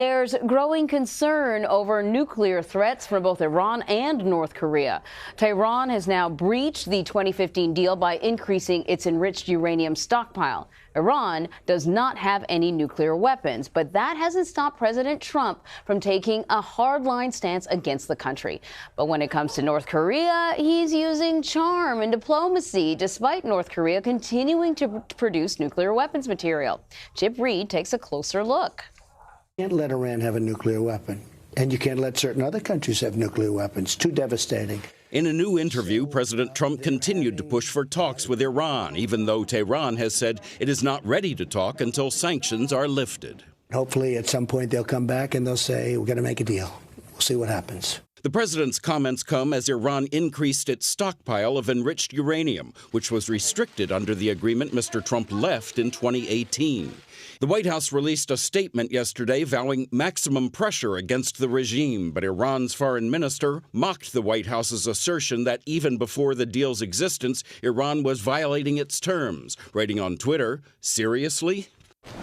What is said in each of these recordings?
There's growing concern over nuclear threats from both Iran and North Korea. Tehran has now breached the 2015 deal by increasing its enriched uranium stockpile. Iran does not have any nuclear weapons, but that hasn't stopped President Trump from taking a hardline stance against the country. But when it comes to North Korea, he's using charm and diplomacy, despite North Korea continuing to produce nuclear weapons material. Chip Reid takes a closer look. You can't let Iran have a nuclear weapon, and you can't let certain other countries have nuclear weapons. Too devastating. In a new interview, President Trump continued to push for talks with Iran, even though Tehran has said it is not ready to talk until sanctions are lifted. Hopefully, at some point, they'll come back and they'll say, we're going to make a deal. We'll see what happens. The president's comments come as Iran increased its stockpile of enriched uranium, which was restricted under the agreement Mr. Trump left in 2018. The White House released a statement yesterday vowing maximum pressure against the regime, but Iran's foreign minister mocked the White House's assertion that even before the deal's existence, Iran was violating its terms, writing on Twitter, "Seriously?"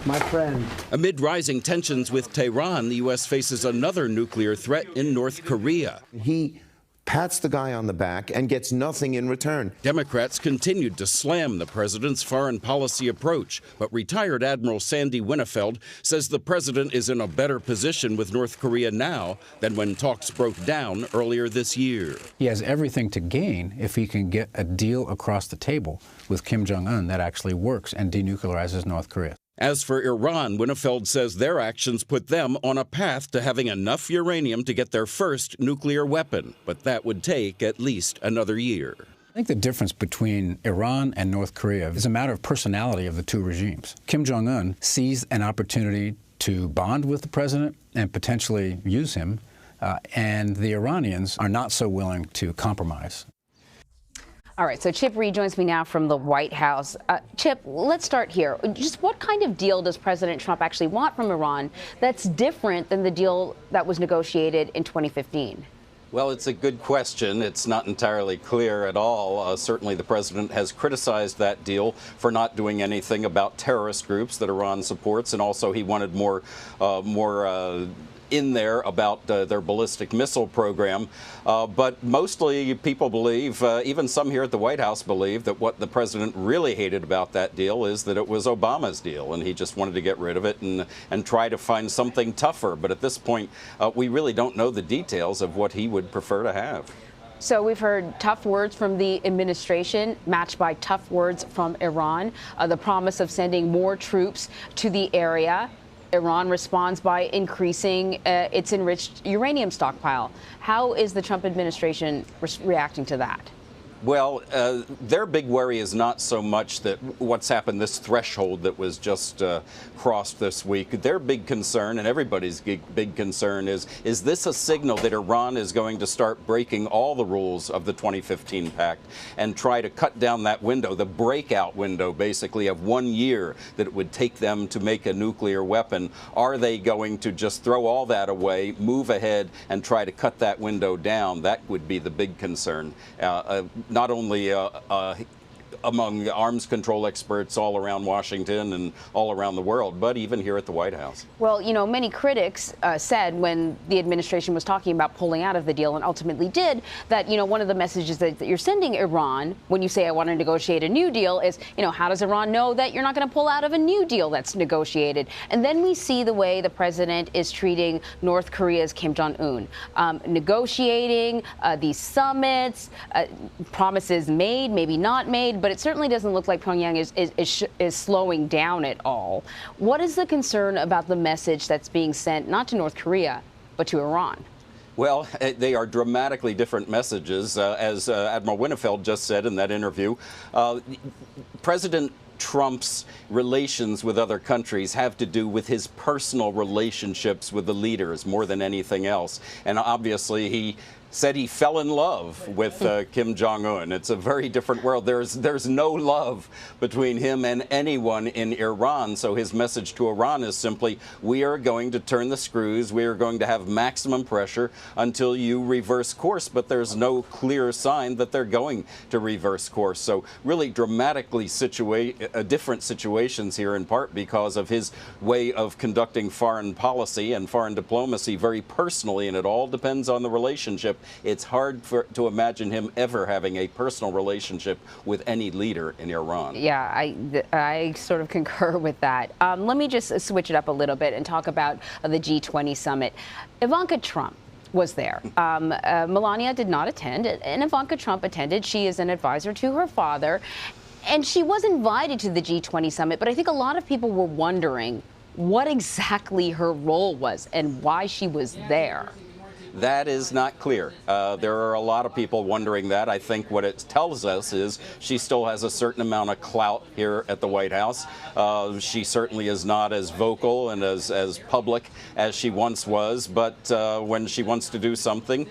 My friend. Amid rising tensions with Tehran, the U.S. faces another nuclear threat in North Korea. He pats the guy on the back and gets nothing in return. Democrats continued to slam the president's foreign policy approach, but retired Admiral Sandy Winnefeld says the president is in a better position with North Korea now than when talks broke down earlier this year. He has everything to gain if he can get a deal across the table with Kim Jong-un that actually works and denuclearizes North Korea. As for Iran, Winnefeld says their actions put them on a path to having enough uranium to get their first nuclear weapon, but that would take at least another year. I think the difference between Iran and North Korea is a matter of personality of the two regimes. Kim Jong-un sees an opportunity to bond with the president and potentially use him, and the Iranians are not so willing to compromise. All right, so Chip Reid joins me now from the White House. Chip, let's start here. Just what kind of deal does President Trump actually want from Iran that's different than the deal that was negotiated in 2015? Well, it's a good question. It's not entirely clear at all. Certainly the president has criticized that deal for not doing anything about terrorist groups that Iran supports, and also he wanted more in there about their ballistic missile program. But mostly people believe, even some here at the White House believe, that what the president really hated about that deal is that it was Obama's deal, and he just wanted to get rid of it and try to find something tougher. But at this point, we really don't know the details of what he would prefer to have. So we've heard tough words from the administration matched by tough words from Iran, the promise of sending more troops to the area. Iran responds by increasing its enriched uranium stockpile. How is the Trump administration reacting to that? Well, their big worry is not so much that what's happened, this threshold that was just crossed this week. Their big concern, and everybody's big concern, is this a signal that Iran is going to start breaking all the rules of the 2015 pact and try to cut down that window, the breakout window, basically, of 1 year that it would take them to make a nuclear weapon? Are they going to just throw all that away, move ahead, and try to cut that window down? That would be the big concern. Not only among arms control experts all around Washington and all around the world, but even here at the White House. Well, you know, many critics said when the administration was talking about pulling out of the deal, and ultimately did, that, you know, one of the messages that you're sending Iran when you say I want to negotiate a new deal is, you know, how does Iran know that you're not going to pull out of a new deal that's negotiated? And then we see the way the president is treating North Korea's Kim Jong-un, negotiating these summits, promises made, maybe not made, but it certainly doesn't look like Pyongyang is slowing down at all. What is the concern about the message that's being sent, not to North Korea, but to Iran? Well, they are dramatically different messages. As Admiral Winnefeld just said in that interview, President Trump's relations with other countries have to do with his personal relationships with the leaders more than anything else. And obviously, he said he fell in love with Kim Jong-un. It's a very different world. There's no love between him and anyone in Iran. So his message to Iran is simply, we are going to turn the screws. We are going to have maximum pressure until you reverse course. But there's no clear sign that they're going to reverse course. So really dramatically different situations here, in part because of his way of conducting foreign policy and foreign diplomacy very personally, and it all depends on the relationship. It's hard to imagine him ever having a personal relationship with any leader in Iran. Yeah, I sort of concur with that. Let me just switch it up a little bit and talk about the G20 summit. Ivanka Trump was there. Melania did not attend, and Ivanka Trump attended. She is an advisor to her father, and she was invited to the G20 summit, but I think a lot of people were wondering what exactly her role was and why she was there. That is not clear. There are a lot of people wondering that. I think what it tells us is she still has a certain amount of clout here at the White House. She certainly is not as vocal and as public as she once was, but when she wants to do something,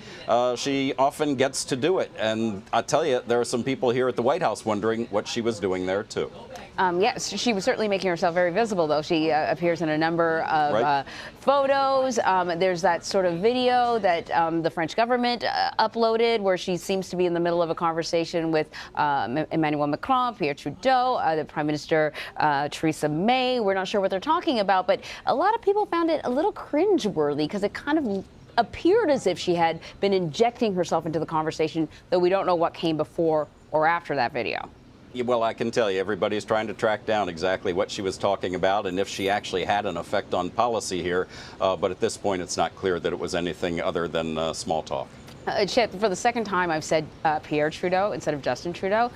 she often gets to do it. And I tell you, there are some people here at the White House wondering what she was doing there, too. Yes, she was certainly making herself very visible, though. She appears in a number of photos. There's that sort of video that the French government uploaded where she seems to be in the middle of a conversation with Emmanuel Macron, Pierre Trudeau, the Prime Minister Theresa May. We're not sure what they're talking about, but a lot of people found it a little cringeworthy because it kind of appeared as if she had been injecting herself into the conversation, though we don't know what came before or after that video. Well, I can tell you, everybody's trying to track down exactly what she was talking about and if she actually had an effect on policy here. But at this point, it's not clear that it was anything other than small talk. Chip, for the second time, I've said Pierre Trudeau instead of Justin Trudeau.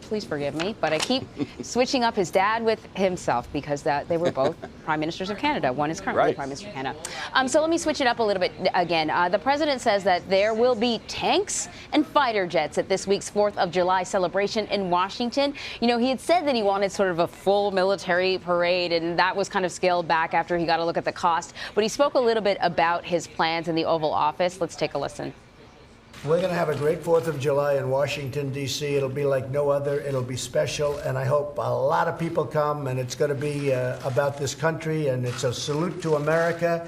Please forgive me, but I keep switching up his dad with himself because they were both prime ministers of Canada. One is currently prime minister of Canada. So let me switch it up a little bit again. The president says that there will be tanks and fighter jets at this week's 4th of July celebration in Washington. You know, he had said that he wanted sort of a full military parade, and that was kind of scaled back after he got a look at the cost. But he spoke a little bit about his plans in the Oval Office. Let's take a listen. We're going to have a great 4th of July in Washington, D.C. It'll be like no other. It'll be special, and I hope a lot of people come, and it's going to be about this country, and it's a salute to America.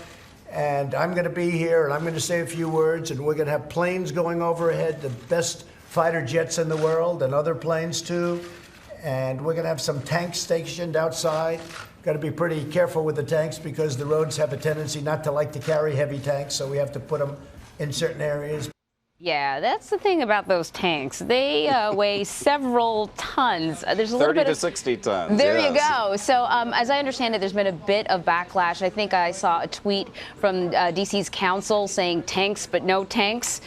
And I'm going to be here, and I'm going to say a few words, and we're going to have planes going overhead, the best fighter jets in the world, and other planes, too. And we're going to have some tanks stationed outside. Got to be pretty careful with the tanks because the roads have a tendency not to like to carry heavy tanks, so we have to put them in certain areas. Yeah, that's the thing about those tanks. They weigh several tons. There's a little 30 bit to of 60 tons. There you go. So as I understand it, there's been a bit of backlash. I think I saw a tweet from DC's council saying tanks, but no tanks.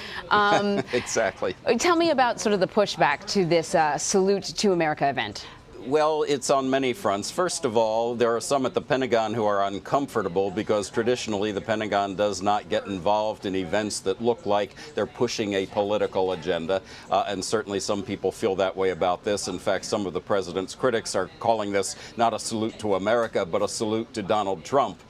Exactly. Tell me about sort of the pushback to this Salute to America event. Well, it's on many fronts. First of all, there are some at the Pentagon who are uncomfortable because traditionally the Pentagon does not get involved in events that look like they're pushing a political agenda. And certainly some people feel that way about this. In fact, some of the president's critics are calling this not a salute to America, but a salute to Donald Trump.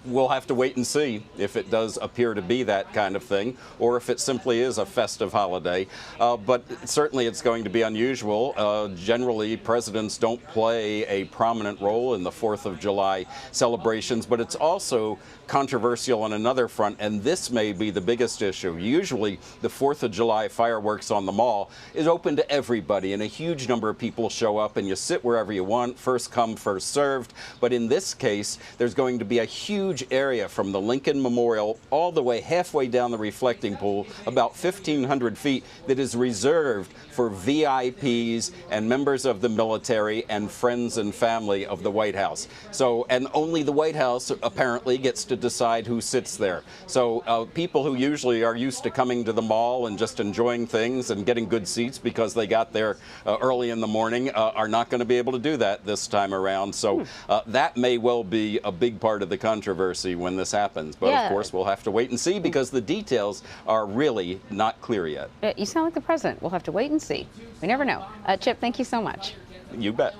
We'll have to wait and see if it does appear to be that kind of thing or if it simply is a festive holiday. But certainly it's going to be unusual. Generally, presidents don't play a prominent role in the 4th of July celebrations, but it's also controversial on another front, and this may be the biggest issue. Usually, the 4th of July fireworks on the Mall is open to everybody, and a huge number of people show up, and you sit wherever you want, first come, first served. But in this case, there's going to be a huge area from the Lincoln Memorial all the way halfway down the reflecting pool, about 1,500 feet, that is reserved for VIPs and members of the military and friends and family of the White House. So, and only the White House apparently gets to decide who sits there. So people who usually are used to coming to the mall and just enjoying things and getting good seats because they got there early in the morning are not going to be able to do that this time around. So that may well be a big part of the controversy when this happens. But of course, we'll have to wait and see because the details are really not clear yet. You sound like the president. We'll have to wait and see. We never know. Chip, thank you so much. You bet.